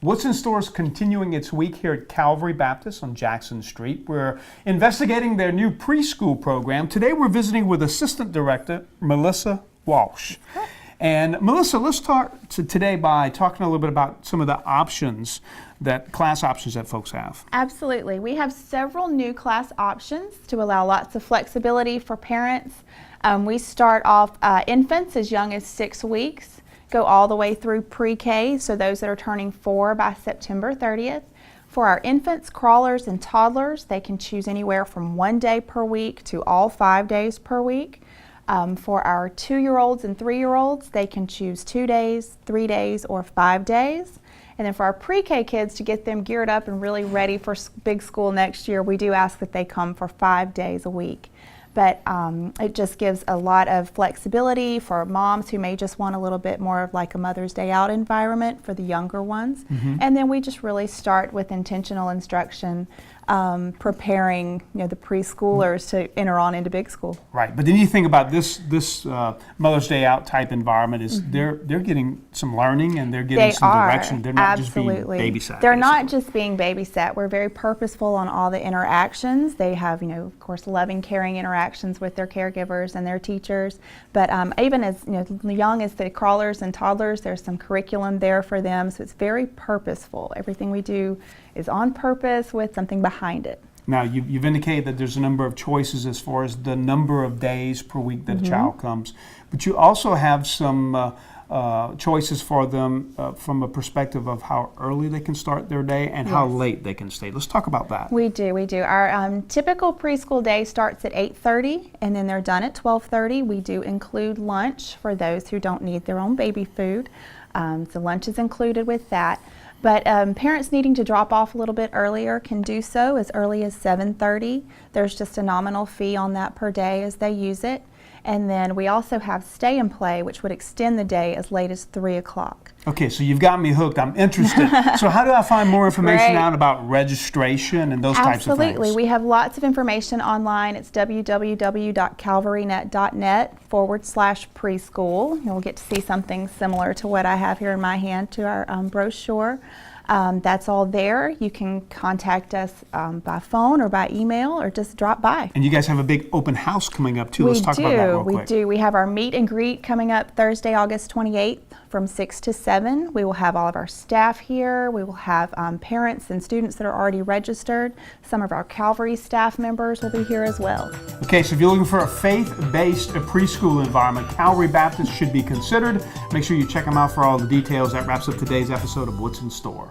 What's in Store is continuing its week here at Calvary Baptist on Jackson Street. We're investigating their new preschool program. Today we're visiting with Assistant Director Melissa Walsh. And Melissa, let's start today by talking a little bit about some of the class options that folks have. Absolutely. We have several new class options to allow lots of flexibility for parents. We start off infants as young as 6 weeks. Go all the way through pre-K, so those that are turning 4 by September 30th. For our infants, crawlers, and toddlers, they can choose anywhere from 1 day per week to all 5 days per week. For our 2-year-olds and 3-year-olds, they can choose 2 days, 3 days, or 5 days. And then for our pre-K kids, to get them geared up and really ready for big school next year, we do ask that they come for 5 days a week. But it just gives a lot of flexibility for moms who may just want a little bit more of like a Mother's Day out environment for the younger ones. And then we just really start with intentional instruction, preparing the preschoolers to enter on into big school. Right, but then you think about this Mother's Day out type environment is they're getting some learning and they're getting some direction. They're not just being babysat. They're not just being babysat. We're very purposeful on all the interactions. They have, of course, loving, caring interactions with their caregivers and their teachers. But even as young as the crawlers and toddlers, there's some curriculum there for them. So it's very purposeful. Everything we do is on purpose with something behind it. Now, you've indicated that there's a number of choices as far as the number of days per week that a child comes, but you also have some choices for them from a perspective of how early they can start their day and how late they can stay. Let's talk about that. We do. Our typical preschool day starts at 8:30 and then they're done at 12:30. We do include lunch for those who don't need their own baby food. So lunch is included with that. But parents needing to drop off a little bit earlier can do so as early as 7:30. There's just a nominal fee on that per day as they use it. And then we also have stay and play, which would extend the day as late as 3 o'clock. Okay, so you've got me hooked. I'm interested. So how do I find more information out about registration and those types of things? Absolutely. We have lots of information online. It's www.calvarynet.net/preschool. You'll get to see something similar to what I have here in my hand to our brochure. That's all there. You can contact us by phone or by email or just drop by. And you guys have a big open house coming up too. Let's talk about that real quick. We do. We have our meet and greet coming up Thursday, August 28th from 6 to 7. We will have all of our staff here. We will have parents and students that are already registered. Some of our Calvary staff members will be here as well. Okay, so if you're looking for a faith-based preschool environment, Calvary Baptist should be considered. Make sure you check them out for all the details. That wraps up today's episode of What's in Store.